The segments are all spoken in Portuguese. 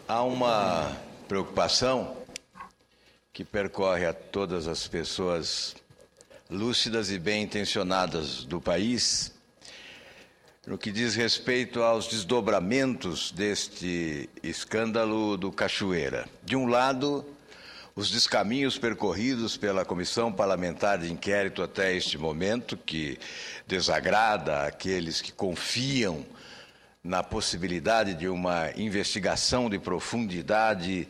Há uma preocupação que percorre a todas as pessoas lúcidas e bem-intencionadas do país no que diz respeito aos desdobramentos deste escândalo do Cachoeira. De um lado, os descaminhos percorridos pela Comissão Parlamentar de Inquérito até este momento, que desagrada aqueles que confiam na possibilidade de uma investigação de profundidade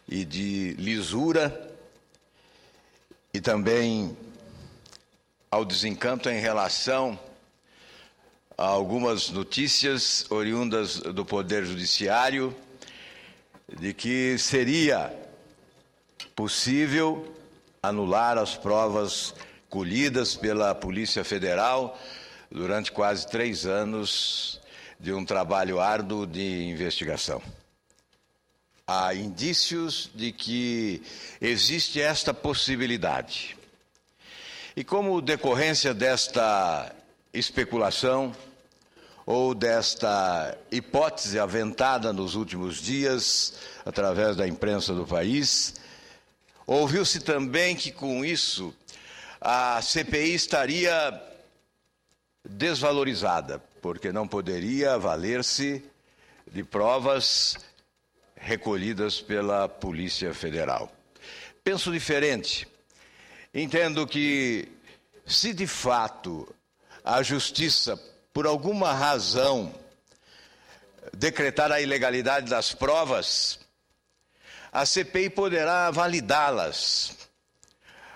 e de lisura, e também ao desencanto em relação a algumas notícias oriundas do Poder Judiciário de que seria possível anular as provas colhidas pela Polícia Federal durante quase 3 anos de um trabalho árduo de investigação. Há indícios de que existe esta possibilidade. E como decorrência desta especulação ou desta hipótese aventada nos últimos dias através da imprensa do país, ouviu-se também que com isso a CPI estaria desvalorizada, porque não poderia valer-se de provas recolhidas pela Polícia Federal. Penso diferente. Entendo que, se de fato a Justiça, por alguma razão, decretar a ilegalidade das provas, a CPI poderá validá-las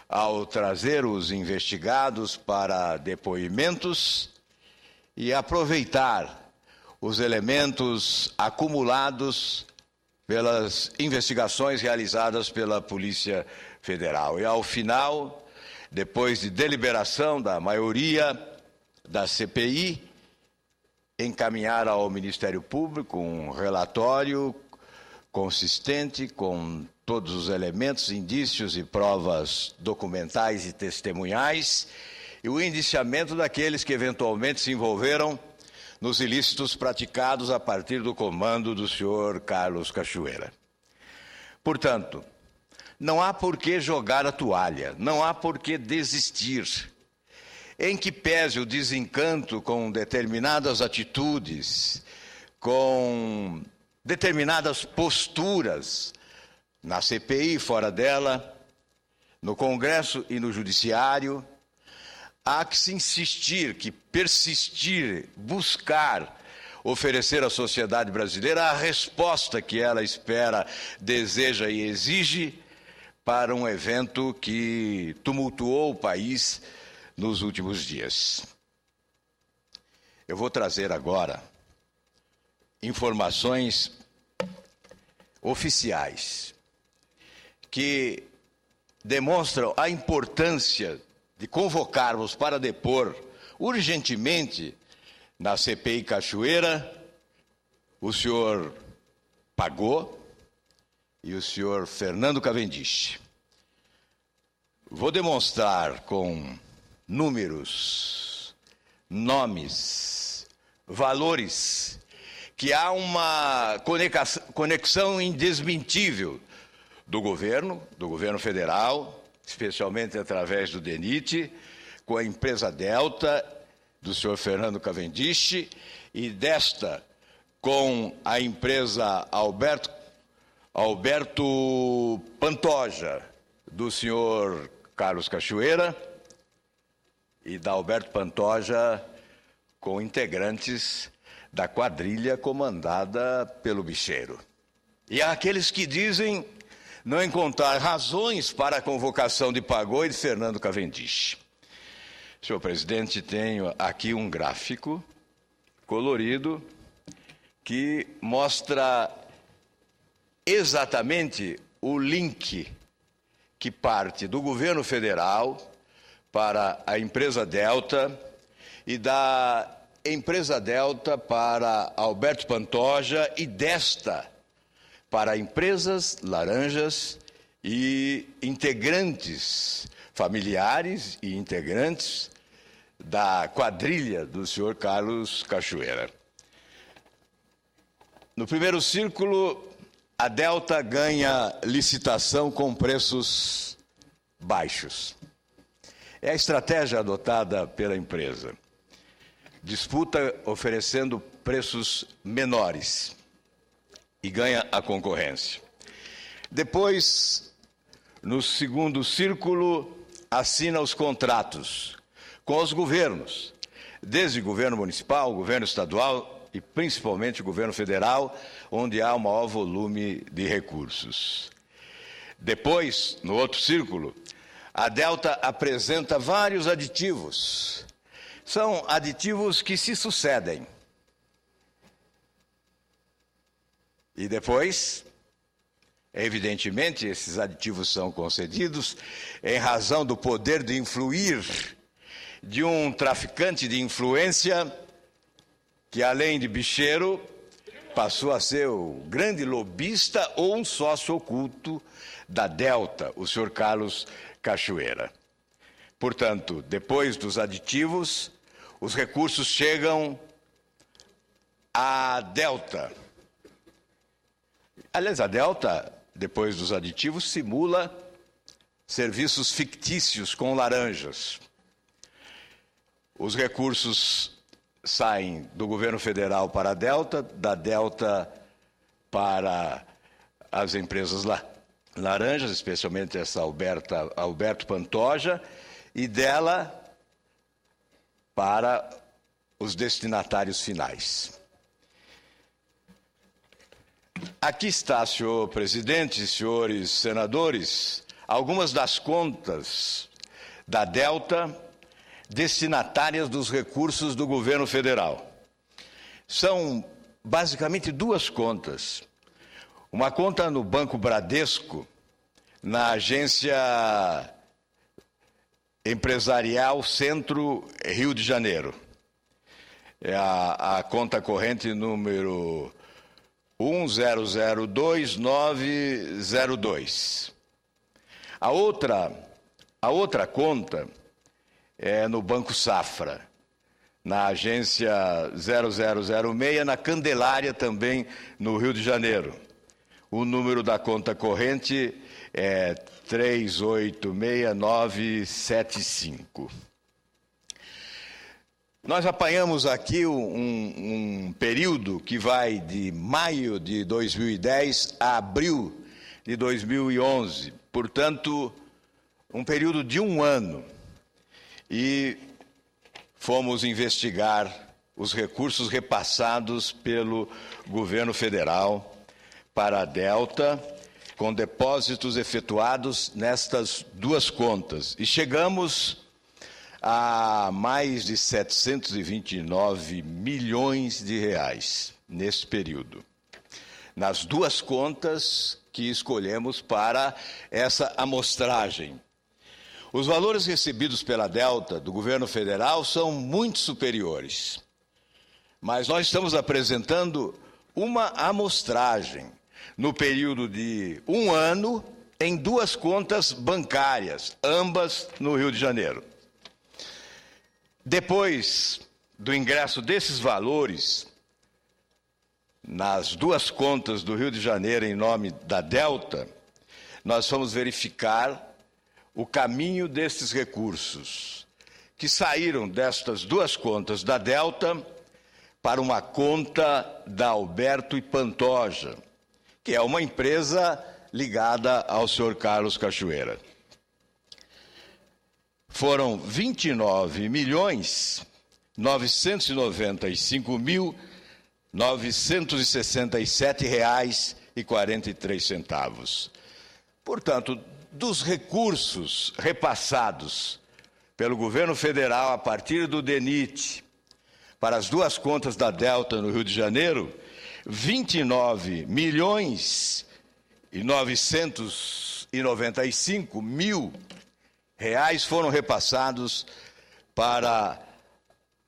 ao trazer os investigados para depoimentos e aproveitar os elementos acumulados pelas investigações realizadas pela Polícia Federal. E, ao final, depois de deliberação da maioria da CPI, encaminhar ao Ministério Público um relatório consistente com todos os elementos, indícios e provas documentais e testemunhais e o indiciamento daqueles que eventualmente se envolveram nos ilícitos praticados a partir do comando do senhor Carlos Cachoeira. Portanto, não há por que jogar a toalha, não há por que desistir. Em que pese o desencanto com determinadas atitudes, com determinadas posturas na CPI e fora dela, no Congresso e no Judiciário, há que se insistir, que persistir, buscar oferecer à sociedade brasileira a resposta que ela espera, deseja e exige para um evento que tumultuou o país nos últimos dias. Eu vou trazer agora informações oficiais que demonstram a importância de convocarmos para depor urgentemente na CPI Cachoeira o senhor Pagô e o senhor Fernando Cavendish. Vou demonstrar com números, nomes, valores, que há uma conexão indesmentível do governo federal, especialmente através do DENIT, com a empresa Delta, do senhor Fernando Cavendish, e desta com a empresa Alberto Pantoja, do senhor Carlos Cachoeira, e da Alberto Pantoja com integrantes da quadrilha comandada pelo Bicheiro. E há aqueles que dizem não encontrar razões para a convocação de Pagô e de Fernando Cavendish. Senhor presidente, tenho aqui um gráfico colorido que mostra exatamente o link que parte do governo federal para a empresa Delta e da empresa Delta para Alberto Pantoja e desta para empresas laranjas e integrantes, familiares e integrantes da quadrilha do senhor Carlos Cachoeira. No primeiro círculo, a Delta ganha licitação com preços baixos. É a estratégia adotada pela empresa. Disputa oferecendo preços menores e ganha a concorrência. Depois, no segundo círculo, assina os contratos com os governos, desde governo municipal, governo estadual e principalmente o governo federal, onde há o maior volume de recursos. Depois, no outro círculo, a Delta apresenta vários aditivos. São aditivos que se sucedem. E depois, evidentemente, esses aditivos são concedidos em razão do poder de influir de um traficante de influência que, além de bicheiro, passou a ser o grande lobista ou um sócio oculto da Delta, o senhor Carlos Cachoeira. Portanto, depois dos aditivos, os recursos chegam à Delta. Aliás, a Delta, depois dos aditivos, simula serviços fictícios com laranjas. Os recursos saem do governo federal para a Delta, da Delta para as empresas laranjas, especialmente essa Alberto Pantoja, e dela para os destinatários finais. Aqui está, senhor presidente, senhores senadores, algumas das contas da Delta destinatárias dos recursos do governo federal. São basicamente duas contas. Uma conta no Banco Bradesco, na agência empresarial Centro Rio de Janeiro. É a conta corrente número 1002902. A outra conta é no Banco Safra, na agência 0006, na Candelária, também no Rio de Janeiro. O número da conta corrente é 386975. Nós apanhamos aqui um período que vai de maio de 2010 a abril de 2011, portanto, um período de um ano. E fomos investigar os recursos repassados pelo governo federal para a Delta, com depósitos efetuados nestas duas contas. E chegamos a mais de 729 milhões de reais nesse período, nas duas contas que escolhemos para essa amostragem. Os valores recebidos pela Delta do governo federal são muito superiores, mas nós estamos apresentando uma amostragem no período de um ano em duas contas bancárias, ambas no Rio de Janeiro. Depois do ingresso desses valores nas duas contas do Rio de Janeiro em nome da Delta, nós fomos verificar o caminho destes recursos, que saíram destas duas contas da Delta para uma conta da Alberto e Pantoja, que é uma empresa ligada ao senhor Carlos Cachoeira. Foram 29.995.967,43. Portanto, dos recursos repassados pelo governo federal a partir do DENIT para as duas contas da Delta no Rio de Janeiro, 29.995.000 reais foram repassados para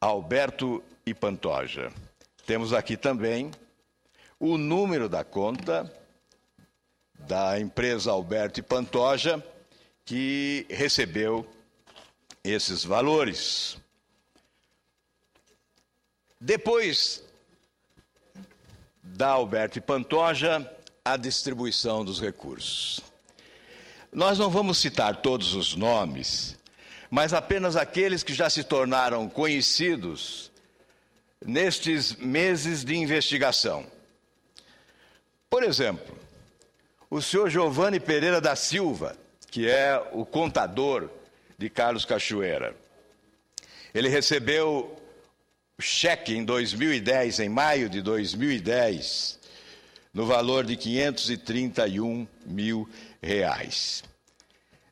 Alberto e Pantoja. Temos aqui também o número da conta da empresa Alberto e Pantoja, que recebeu esses valores. Depois da Alberto e Pantoja, a distribuição dos recursos. Nós não vamos citar todos os nomes, mas apenas aqueles que já se tornaram conhecidos nestes meses de investigação. Por exemplo, o senhor Giovanni Pereira da Silva, que é o contador de Carlos Cachoeira. Ele recebeu cheque em 2010, em maio de 2010, no valor de R$531 mil.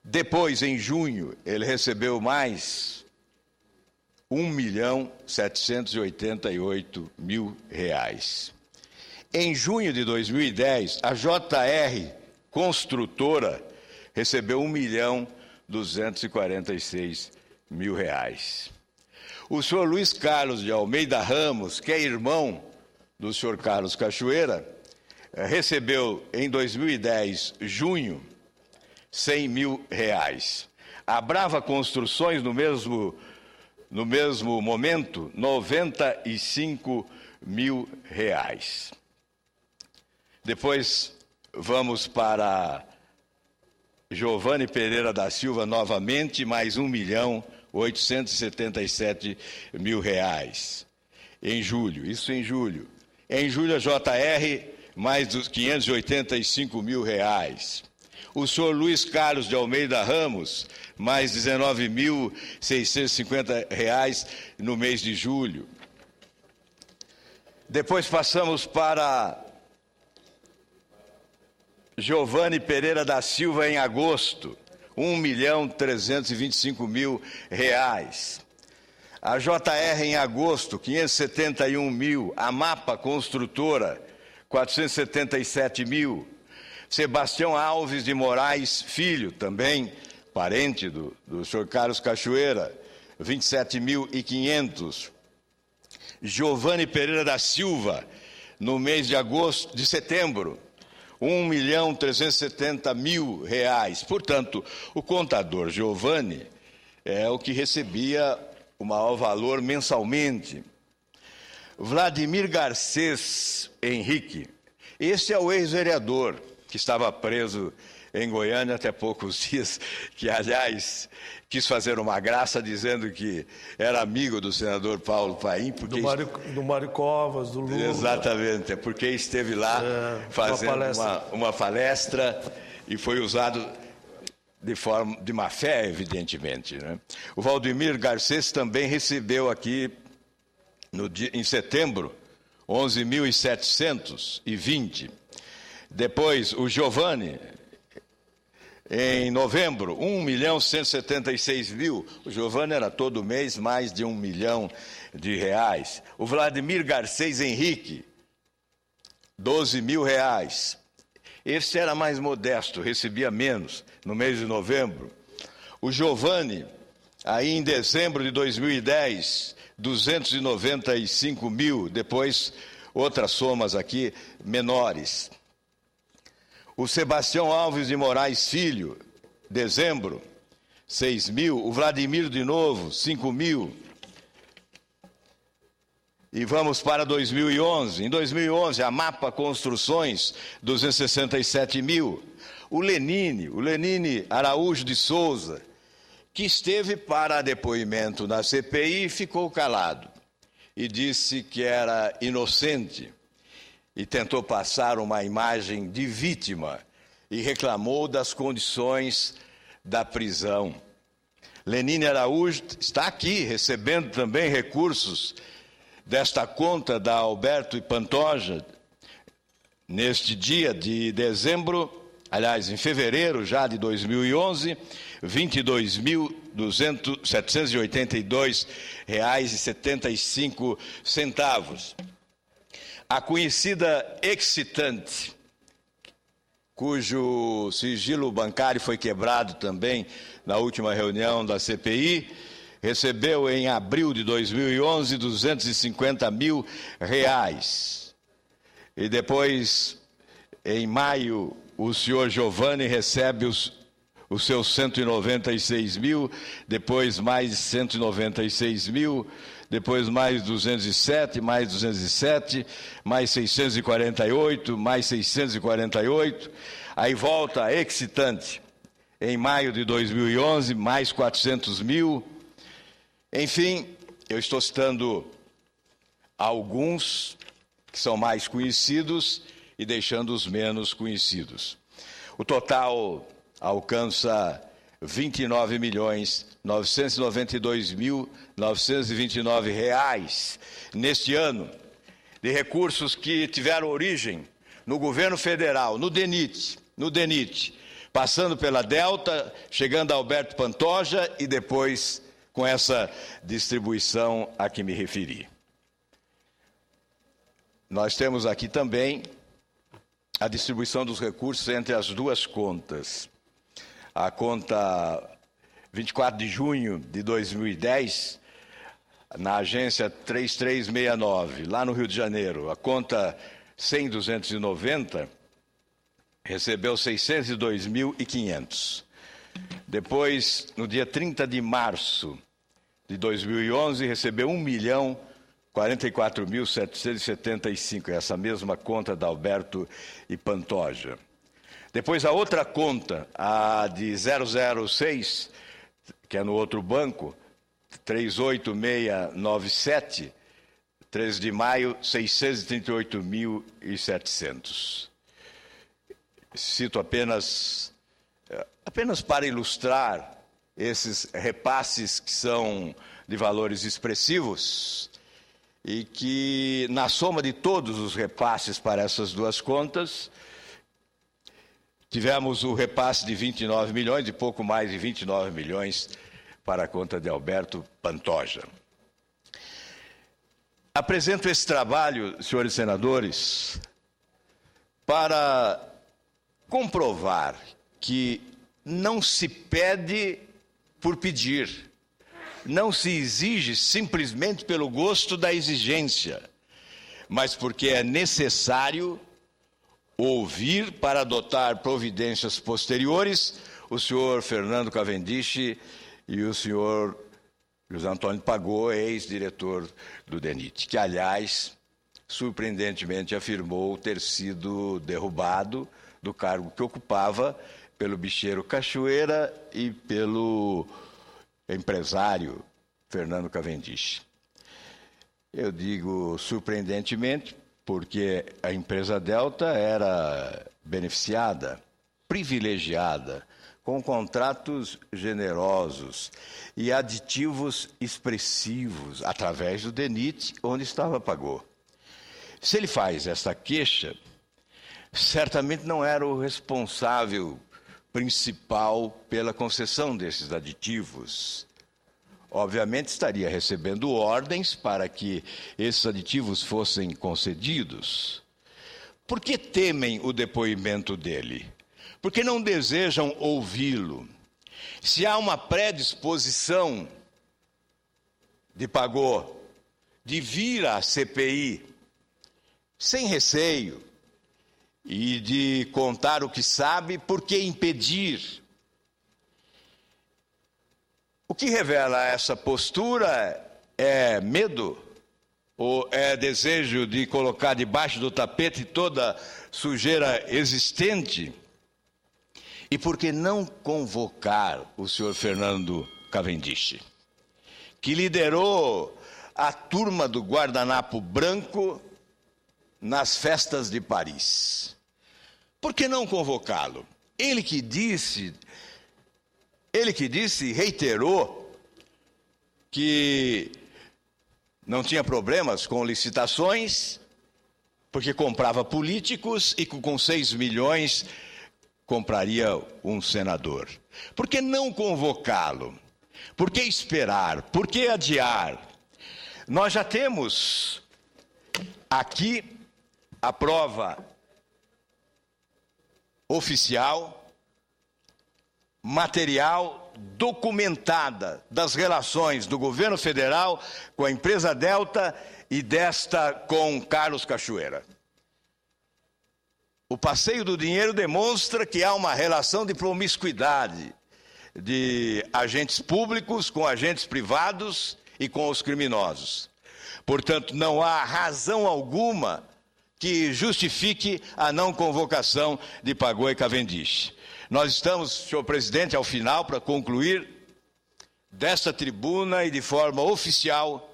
Depois, em junho, ele recebeu mais R$1.788 mil. Em junho de 2010, a JR Construtora recebeu R$1.246 mil. O senhor Luiz Carlos de Almeida Ramos, que é irmão do senhor Carlos Cachoeira, recebeu em 2010, junho, R$100 mil. A Brava Construções, no mesmo momento, R$95 mil. Depois vamos para Giovanni Pereira da Silva novamente, mais R$1.877 mil. Em julho, isso em julho. Em julho, a JR, mais dos R$585 mil. O senhor Luiz Carlos de Almeida Ramos, mais R$19.650 no mês de julho. Depois passamos para Giovanni Pereira da Silva em agosto, R$1.325 mil. A JR em agosto, R$571 mil. A Mapa Construtora, R$477 mil. Sebastião Alves de Moraes Filho, também parente do senhor Carlos Cachoeira, R$27.500. Giovanni Pereira da Silva, no mês de setembro, R$1.370 mil. Portanto, o contador Giovanni é o que recebia o maior valor mensalmente. Vladimir Garcês Henrique, esse é o ex-vereador que estava preso em Goiânia até poucos dias, que, aliás, quis fazer uma graça dizendo que era amigo do senador Paulo Paim. Porque do Mário Covas, do Lula. Exatamente, é porque esteve lá fazendo uma palestra e foi usado de má fé, evidentemente, né? O Valdemir Garcês também recebeu aqui, em setembro, 11.720. Depois, o Giovanni, em novembro, 1.176 mil. O Giovanni era todo mês mais de R$1 milhão. O Vladimir Garcês Henrique, R$12 mil. Esse era mais modesto, recebia menos, no mês de novembro. O Giovanni, aí em dezembro de 2010, 295 mil. Depois, outras somas aqui menores. O Sebastião Alves de Moraes Filho, dezembro, 6 mil. O Vladimir de novo, 5 mil. E vamos para 2011. Em 2011, a Mapa Construções, 267 mil. O Lenine Araújo de Souza, que esteve para depoimento na CPI e ficou calado. E disse que era inocente. E tentou passar uma imagem de vítima e reclamou das condições da prisão. Lenine Araújo está aqui, recebendo também recursos desta conta da Alberto e Pantoja, neste dia de dezembro, aliás, em fevereiro já de 2011, R$ 22.782,75. A conhecida Excitante, cujo sigilo bancário foi quebrado também na última reunião da CPI, recebeu em abril de 2011 R$250 mil. E depois, em maio, o senhor Giovanni recebe os seus 196 mil, depois mais 196 mil, depois mais 207, mais 207, mais 648, mais 648, aí volta a excitante em maio de 2011, mais 400 mil. Enfim, eu estou citando alguns que são mais conhecidos e deixando os menos conhecidos. O total alcança R$ 29.992.929 neste ano, de recursos que tiveram origem no governo federal, no DENIT, passando pela Delta, chegando a Alberto Pantoja e depois com essa distribuição a que me referi. Nós temos aqui também a distribuição dos recursos entre as duas contas. A conta 24 de junho de 2010, na agência 3369, lá no Rio de Janeiro, a conta 100.290 recebeu 602.500. Depois, no dia 30 de março de 2011, recebeu 1.044.775, essa mesma conta da Alberto e Pantoja. Depois, a outra conta, a de 006, que é no outro banco, 38697, 13 de maio, 638.700. Cito apenas para ilustrar esses repasses que são de valores expressivos e que, na soma de todos os repasses para essas duas contas, tivemos o repasse de 29 milhões, de pouco mais de 29 milhões para a conta de Alberto Pantoja. Apresento esse trabalho, senhores senadores, para comprovar que não se pede por pedir, não se exige simplesmente pelo gosto da exigência, mas porque é necessário ouvir para adotar providências posteriores o senhor Fernando Cavendish e o senhor José Antônio Pagô, ex-diretor do DENIT, que, aliás, surpreendentemente afirmou ter sido derrubado do cargo que ocupava pelo bicheiro Cachoeira e pelo empresário Fernando Cavendish. Eu digo surpreendentemente porque a empresa Delta era beneficiada, privilegiada, com contratos generosos e aditivos expressivos através do DENIT, onde estava Pagô. Se ele faz essa queixa, certamente não era o responsável principal pela concessão desses aditivos. Obviamente estaria recebendo ordens para que esses aditivos fossem concedidos. Por que temem o depoimento dele? Porque não desejam ouvi-lo. Se há uma predisposição de Pagô de vir à CPI sem receio e de contar o que sabe, por que impedir? O que revela essa postura é medo ou é desejo de colocar debaixo do tapete toda sujeira existente? E por que não convocar o senhor Fernando Cavendish, que liderou a turma do guardanapo branco nas festas de Paris? Por que não convocá-lo? Ele que disse, reiterou que não tinha problemas com licitações, porque comprava políticos e com 6 milhões compraria um senador. Por que não convocá-lo? Por que esperar? Por que adiar? Nós já temos aqui a prova oficial, material, documentada das relações do governo federal com a empresa Delta e desta com Carlos Cachoeira. O passeio do dinheiro demonstra que há uma relação de promiscuidade de agentes públicos com agentes privados e com os criminosos. Portanto, não há razão alguma que justifique a não convocação de Pagot e Cavendish. Nós estamos, senhor presidente, ao final, para concluir, desta tribuna e de forma oficial,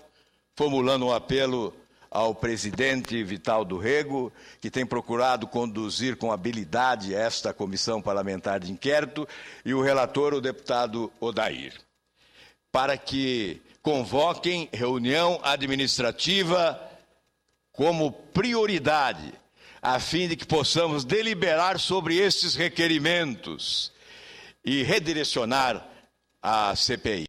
formulando um apelo ao presidente Vital do Rego, que tem procurado conduzir com habilidade esta comissão parlamentar de inquérito, e o relator, o deputado Odair, para que convoquem reunião administrativa como prioridade, a fim de que possamos deliberar sobre estes requerimentos e redirecionar a CPI.